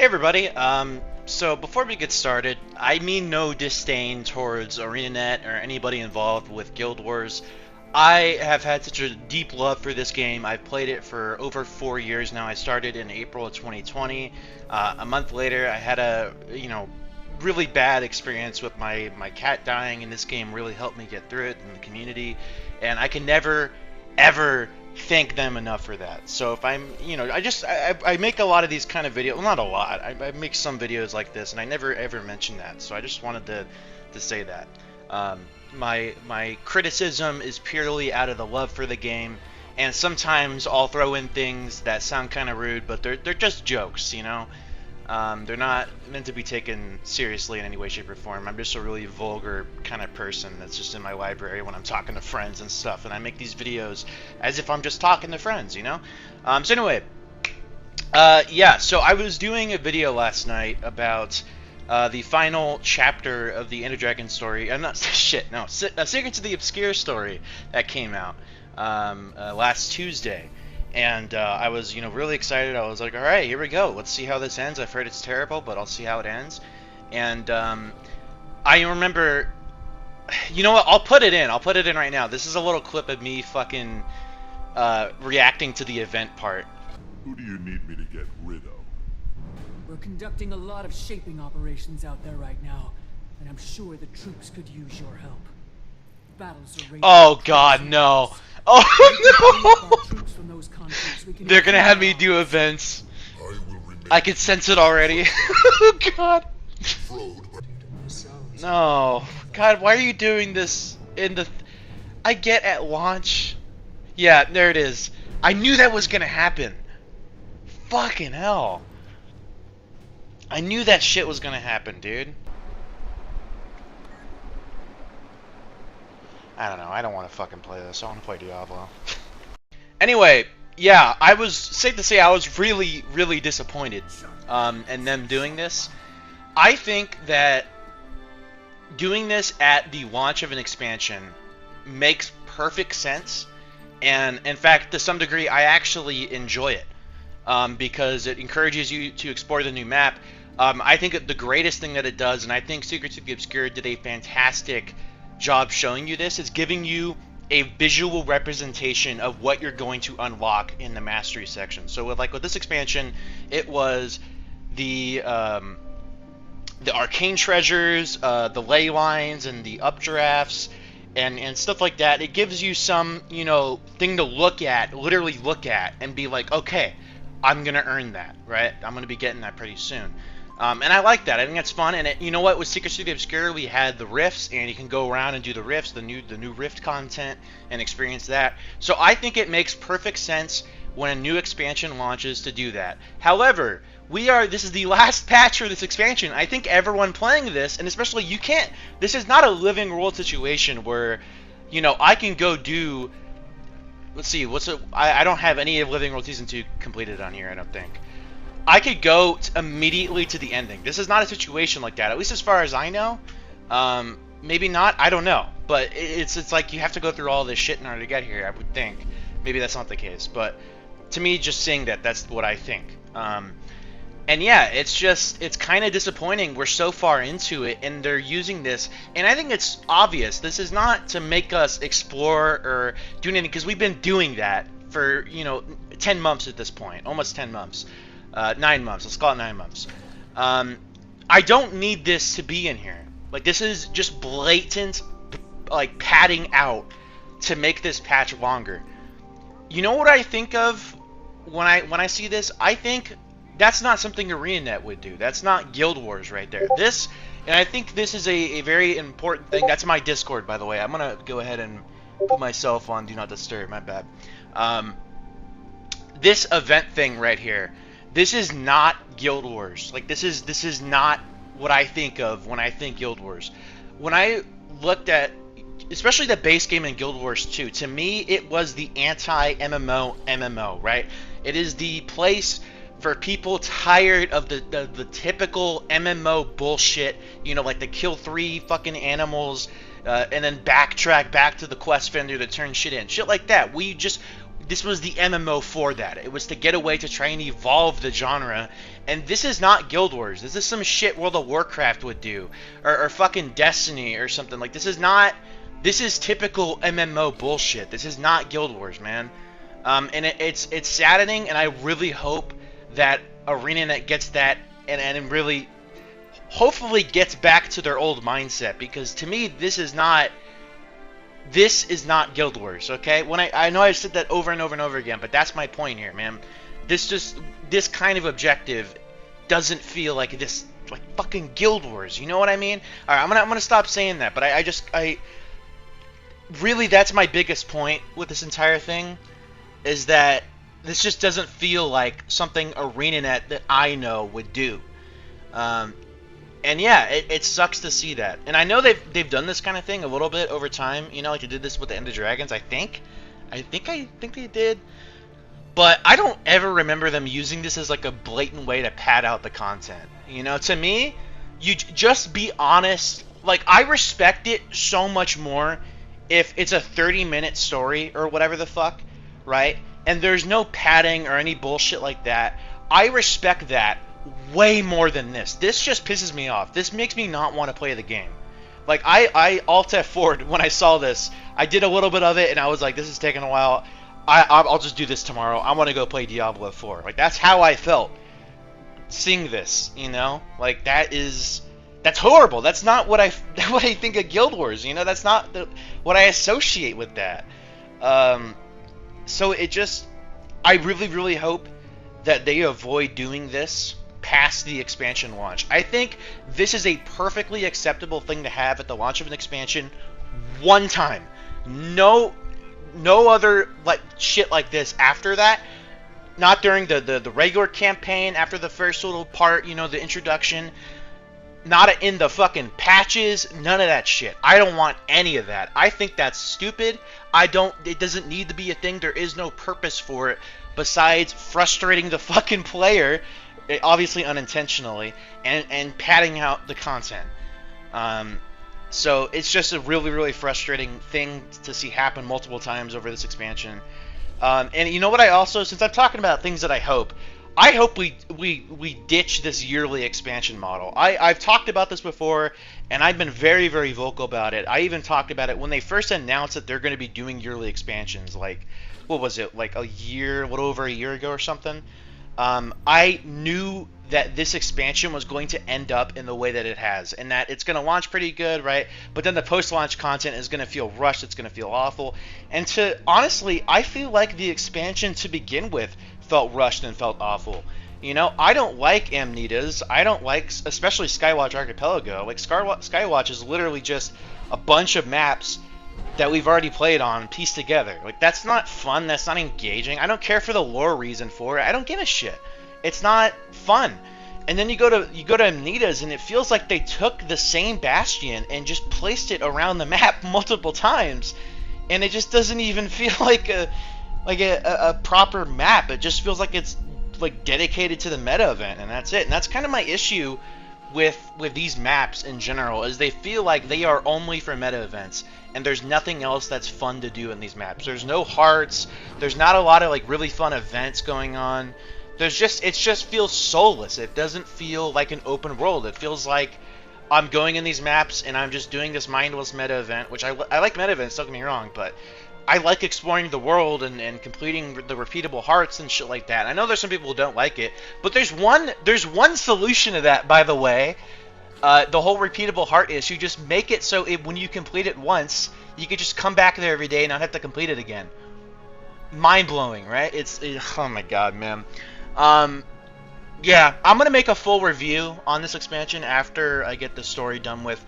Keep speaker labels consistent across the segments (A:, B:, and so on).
A: Hey everybody, so before we get started, I mean no disdain towards ArenaNet or anybody involved with Guild Wars. I have had such a deep love for this game. I've played it for over 4 years now. I started in April of 2020. A month later, I had a, really bad experience with my cat dying, and this game really helped me get through it in the community. And I can never, ever thank them enough for that. So if I'm, I make a lot of these kind of videos. Well, not a lot. I make some videos like this, and I never ever mention that. So I just wanted to say that. My criticism is purely out of the love for the game, and sometimes I'll throw in things that sound kind of rude, but they're just jokes, you know. They're not meant to be taken seriously in any way, shape, or form. I'm just a really vulgar kind of person that's just in my library when I'm talking to friends and stuff, and I make these videos as if I'm just talking to friends, you know? So anyway, yeah, so I was doing a video last night about the final chapter of the Ender Dragon story. I'm not shit. No, Secrets of the Obscure story that came out last Tuesday, and I was, really excited. I was like, all right, here we go. Let's see how this ends. I've heard it's terrible, but I'll see how it ends. And I remember, you know what? I'll put it in. I'll put it in right now. This is a little clip of me fucking reacting to the event part.
B: Who do you need me to get rid of?
C: We're conducting a lot of shaping operations out there right now, and I'm sure the troops could use your help. Battles are raging.
A: Oh God, no! Oh no! They're gonna have me do events. I can sense it already. Oh God! No, God, why are you doing this in the? I get at launch. Yeah, there it is. I knew that was gonna happen. Fucking hell. I knew that shit was gonna happen, dude. I don't know. I don't want to fucking play this. I want to play Diablo. Anyway, yeah, I was safe to say I was really, really disappointed in them doing this. I think that doing this at the launch of an expansion makes perfect sense, and in fact, to some degree, I actually enjoy it because it encourages you to explore the new map. I think that the greatest thing that it does, and I think Secrets of the Obscure did a fantastic job showing you this, is giving you a visual representation of what you're going to unlock in the mastery section. So with this expansion, it was the arcane treasures, the ley lines, and the updrafts, and stuff like that. It gives you some, thing to look at, literally look at, and be like, okay, I'm gonna earn that, right? I'm gonna be getting that pretty soon. And I like that. I think that's fun. And you know what? With Secrets of the Obscure, we had the rifts, and you can go around and do the rifts, the new rift content, and experience that. So I think it makes perfect sense when a new expansion launches to do that. However, this is the last patch for this expansion. I think everyone playing this, and especially you can't. This is not a living world situation where, I can go do. Let's see. I don't have any of Living World Season 2 completed on here. I don't think. I could go immediately to the ending. This is not a situation like that, at least as far as I know. Maybe not. I don't know. But it's like you have to go through all this shit in order to get here, I would think. Maybe that's not the case. But to me, just saying that's what I think. And yeah, it's kind of disappointing. We're so far into it, and they're using this. And I think it's obvious. This is not to make us explore or do anything, because we've been doing that for, 10 months at this point. Almost 10 months. 9 months. Let's call it 9 months. I don't need this to be in here. Like, this is just blatant, like, padding out to make this patch longer. You know what I think of when I see this? I think that's not something ArenaNet would do. That's not Guild Wars right there. And I think this is a very important thing. That's my Discord, by the way. I'm gonna go ahead and put myself on Do Not Disturb. My bad. This event thing right here. This is not Guild Wars. Like, this is not what I think of when I think Guild Wars. When I looked at, especially the base game in Guild Wars 2, to me it was the anti-MMO MMO, right? It is the place for people tired of the typical MMO bullshit, like the kill 3 fucking animals, and then backtrack back to the quest vendor to turn shit in. Shit like that. this was the MMO for that. It was to get away to try and evolve the genre. And this is not Guild Wars. This is some shit World of Warcraft would do, or fucking Destiny or something. Like, this is not. This is typical MMO bullshit. This is not Guild Wars, man. And it's saddening, and I really hope that ArenaNet gets that and really, hopefully, gets back to their old mindset, because to me, this is not Guild Wars, okay? When I know I've said that over and over and over again, but that's my point here, man. This kind of objective doesn't feel like this, like fucking Guild Wars. You know what I mean? All right, I'm gonna stop saying that, but I really, that's my biggest point with this entire thing, is that this just doesn't feel like something ArenaNet that I know would do. And yeah, it sucks to see that. And I know they've done this kind of thing a little bit over time. You know, like they did this with the End of Dragons, I think they did. But I don't ever remember them using this as like a blatant way to pad out the content. You know, to me, you just be honest. Like, I respect it so much more if it's a 30-minute story or whatever the fuck, right? And there's no padding or any bullshit like that. I respect that way more than this. This just pisses me off. This makes me not want to play the game. Like, I Alt F4'd when I saw this. I did a little bit of it, and I was like, this is taking a while. I'll just do this tomorrow. I want to go play Diablo 4. Like, that's how I felt seeing this, you know? Like, that's horrible. That's not what I think of Guild Wars, you know? That's not what I associate with that. So it just, I really, really hope that they avoid doing this past the expansion launch. I think this is a perfectly acceptable thing to have at the launch of an expansion one time. No other like shit like this after that. Not during the regular campaign, after the first little part, you know, the introduction. Not in the fucking patches, none of that shit. I don't want any of that. I think that's stupid. It doesn't need to be a thing. There is no purpose for it besides frustrating the fucking player, obviously unintentionally, and padding out the content. So it's just a really, really frustrating thing to see happen multiple times over this expansion. And you know what, I also, since I'm talking about things that I hope we ditch this yearly expansion model. I've talked about this before, and I've been very, very vocal about it. I even talked about it when they first announced that they're going to be doing yearly expansions. Like, what was it, like a little over a year ago or something? I knew that this expansion was going to end up in the way that it has, and that it's going to launch pretty good, right? But then the post-launch content is going to feel rushed, it's going to feel awful. And honestly, I feel like the expansion to begin with felt rushed and felt awful. You know, I don't like Amnitas. I don't like, especially Skywatch Archipelago. Like, Skywatch is literally just a bunch of maps that we've already played on pieced together. Like, that's not fun. That's not engaging. I don't care for the lore reason for it. I don't give a shit. It's not fun. And then you go to Amnitas, and it feels like they took the same bastion and just placed it around the map multiple times, and it just doesn't even feel like a proper map. It just feels like it's like dedicated to the meta event, and that's it. And that's kind of my issue with these maps in general, is they feel like they are only for meta events, and there's nothing else that's fun to do in these maps. There's no hearts. There's not a lot of like really fun events going on. It just feels soulless. It doesn't feel like an open world. It feels like I'm going in these maps and I'm just doing this mindless meta event, which I like meta events, don't get me wrong, but I like exploring the world and completing the repeatable hearts and shit like that. I know there's some people who don't like it, but there's one solution to that, by the way. The whole repeatable heart issue, just make it so when you complete it once, you can just come back there every day and not have to complete it again. Mind-blowing, right? Oh my god, man. Yeah, I'm gonna make a full review on this expansion after I get the story done with.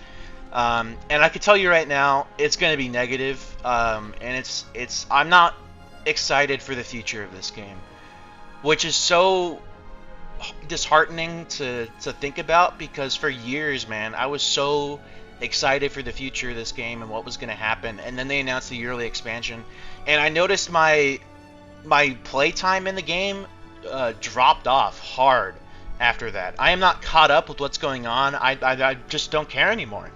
A: And I can tell you right now, it's going to be negative, and I'm not excited for the future of this game, which is so disheartening to think about, because for years, man, I was so excited for the future of this game and what was going to happen, and then they announced the yearly expansion, and I noticed my playtime in the game dropped off hard after that. I am not caught up with what's going on. I just don't care anymore.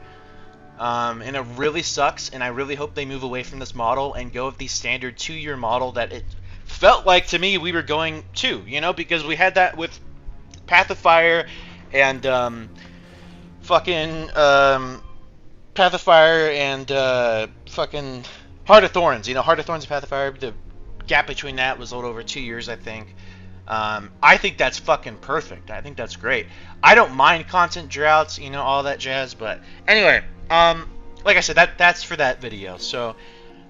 A: And it really sucks, and I really hope they move away from this model and go with the standard 2-year model that it felt like to me we were going to, you know, because we had that with Path of Fire and fucking Path of Fire and fucking Heart of Thorns. You know, Heart of Thorns and Path of Fire. The gap between that was a little over 2 years, I think. I think that's fucking perfect. I think that's great. I don't mind content droughts, you know, all that jazz. But anyway, like I said, that's for that video. So,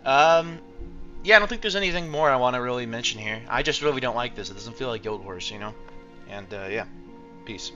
A: yeah, I don't think there's anything more I want to really mention here. I just really don't like this. It doesn't feel like Guild Wars, you know. And yeah, peace.